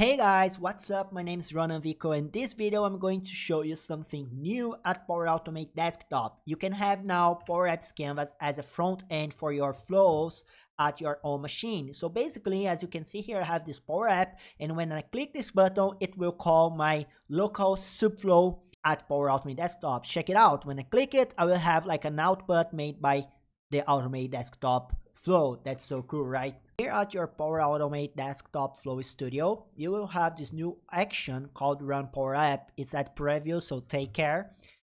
Hey guys, what's up? My name is Ronan Vico, and this video I'm going to show you something new at Power Automate Desktop. You can have now Power Apps Canvas as a front end for your flows at your own machine. So basically, as you can see here, I have this Power App, and when I click this button, it will call my local subflow at Power Automate Desktop. Check it out. When I click it, I will have like an output made by the Automate Desktop flow. That's so cool, right? Here at your Power Automate Desktop Flow Studio, you will have this new action called Run Power App. It's at preview, so take care.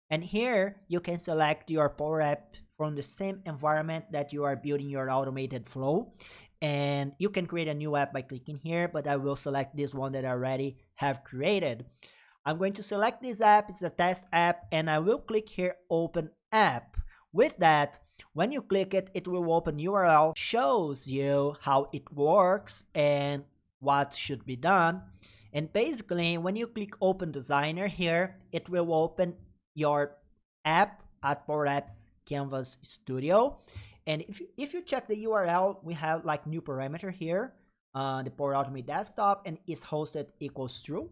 And here you can select your Power App from the same environment that you are building your automated flow. And you can create a new app by clicking here, but I will select this one that I already have created. I'm going to select this app, it's a test app, and I will click here, Open App. With that, when you click it, it will open URL, shows you how it works and what should be done. And basically, when you click Open Designer here, it will open your app at Power Apps Canvas Studio. And if you check the URL, we have like new parameter here, the Power Automate Desktop, and is hosted equals true.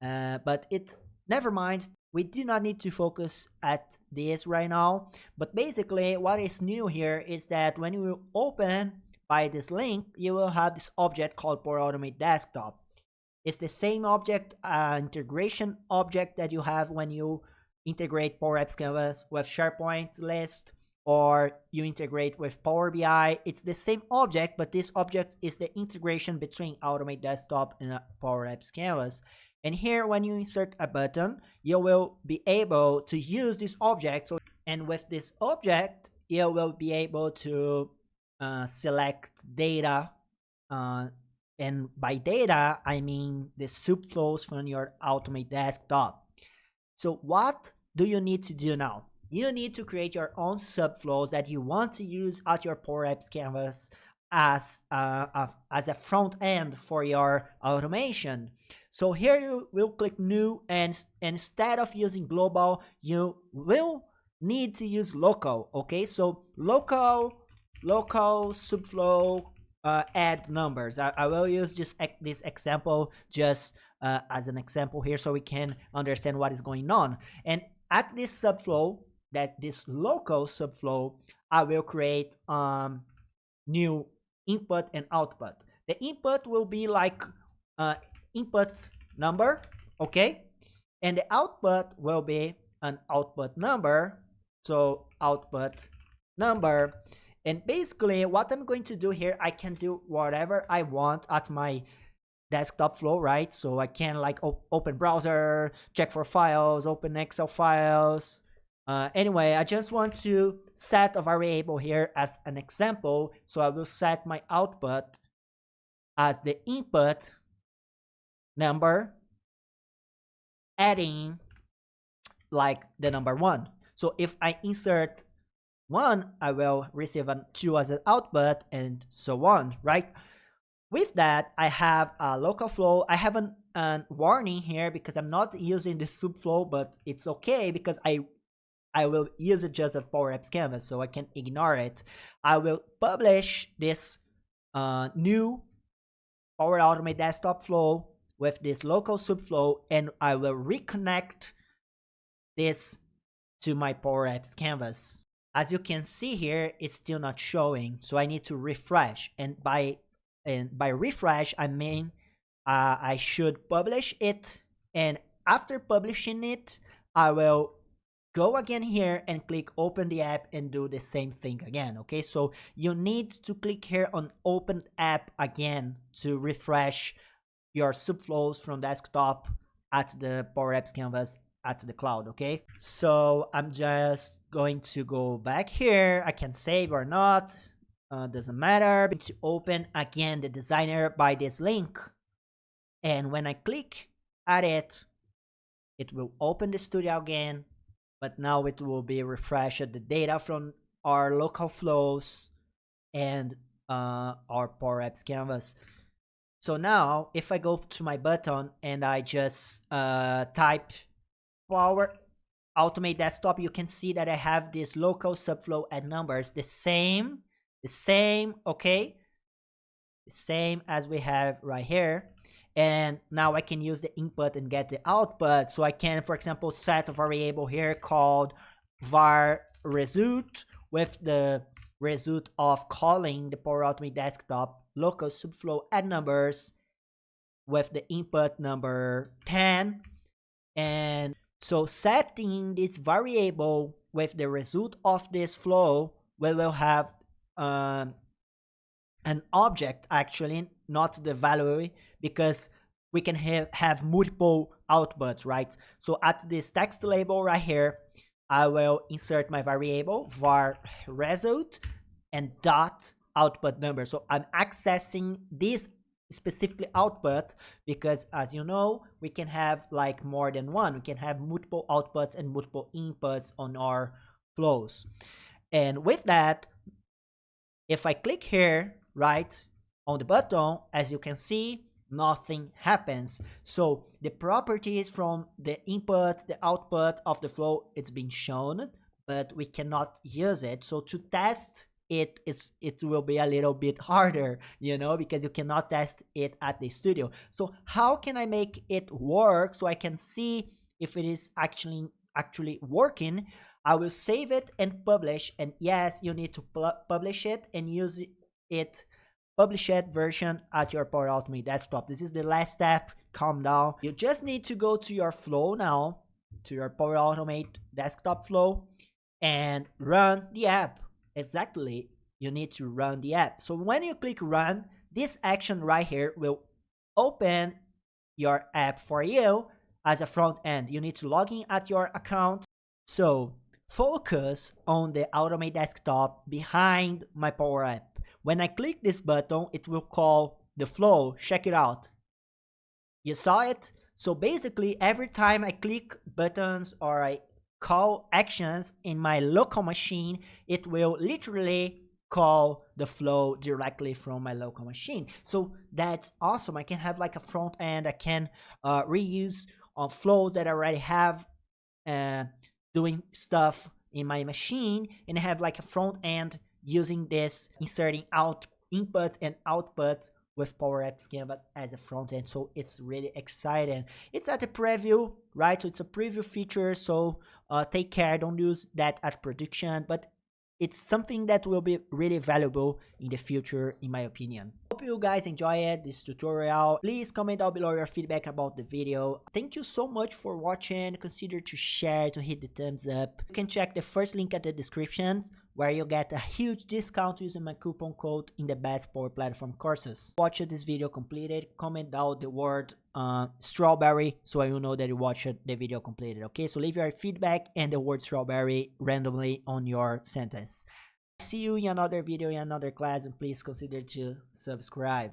But it never mind. We do not need to focus at this right now, but basically what is new here is that when you open by this link, you will have this object called Power Automate Desktop. It's the same object, integration object that you have when you integrate Power Apps Canvas with SharePoint list, or you integrate with Power BI. It's the same object, but this object is the integration between Automate Desktop and Power Apps Canvas. And here, when you insert a button, you will be able to use this object. And with this object, you will be able to select data. And by data, I mean the subflows from your Automate Desktop. So what do you need to do now? You need to create your own subflows that you want to use at your Power Apps Canvas as a front end for your automation. So here you will click new, and instead of using global, you will need to use local. Okay, so local subflow add numbers. I will use just this example just as an example here, so we can understand what is going on. And at this subflow, this local subflow, I will create new input and output. The input will be like input number, okay, and the output will be an output number, so output number. And basically what I'm going to do here, I can do whatever I want at my desktop flow, right? So I can like open browser, check for files, open Excel files. Anyway, I just want to set a variable here as an example. So I will set my output as the input number, adding like the number 1. So if I insert 1, I will receive a 2 as an output, and so on, right? With that, I have a local flow. I have a warning here because I'm not using the subflow, but it's okay because I will use it just at Power Apps Canvas, so I can ignore it. I will publish this new Power Automate Desktop flow with this local subflow, and I will reconnect this to my Power Apps Canvas. As you can see here, it's still not showing, so I need to refresh. And by refresh, I mean I should publish it, and after publishing it, I will go again here and click open the app and do the same thing again. Okay, so you need to click here on open app again to refresh your subflows from desktop at the Power Apps Canvas at the cloud. Okay, so I'm just going to go back here. I can save or not, doesn't matter. To open again the designer by this link, and when I click at it, it will open the studio again. But now it will be refreshed the data from our local flows and our Power Apps Canvas. So now if I go to my button and I just type Power Automate Desktop, you can see that I have this local subflow add numbers, the same, okay, the same as we have right here. and now I can use the input and get the output. So I can, for example, set a variable here called var result with the result of calling the Power Automate desktop local subflow add numbers with the input number 10. And so setting this variable with the result of this flow, we will have an object, actually, not the value, because we can have multiple outputs, right? So at this text label right here, I will insert my variable var result and dot output number. So I'm accessing this specifically output because, as you know, we can have like more than one. We can have multiple outputs and multiple inputs on our flows. And with that, if I click here, right, on the button, as you can see, nothing happens. So the properties from the input, the output of the flow, it's been shown, but we cannot use it. So to test it will be a little bit harder, you know, because you cannot test it at the studio. So how can I make it work so I can see if it is actually working? I will save it and publish, and yes, you need to publish it and use it, publish it version at your Power Automate desktop. This is the last step. Calm down. You just need to go to your flow now, to your Power Automate desktop flow, and run the app. Exactly, you need to run the app. So when you click run, this action right here will open your app for you as a front end. You need to log in at your account. So focus on the Automate desktop behind my Power App. When I click this button, it will call the flow. Check it out. You saw it? So basically, every time I click buttons or I call actions in my local machine, it will literally call the flow directly from my local machine. So that's awesome. I can have like a front end. I can reuse flows that I already have doing stuff in my machine, and have like a front end using this, inserting out inputs and outputs with Power Apps Canvas as a front end. So it's really exciting. It's at a preview, right? So it's a preview feature. So take care, don't use that at production, but it's something that will be really valuable in the future, in my opinion. Hope you guys enjoyed this tutorial. Please comment down below your feedback about the video. Thank you so much for watching. Consider to share, to hit the thumbs up. You can check the first link at the description, where you get a huge discount using my coupon code in the best Power Platform courses. Watch this video completed, comment down the word strawberry so I will know that you watched the video completed. Okay, so leave your feedback and the word strawberry randomly on your sentence. See you in another video, in another class, and please consider to subscribe.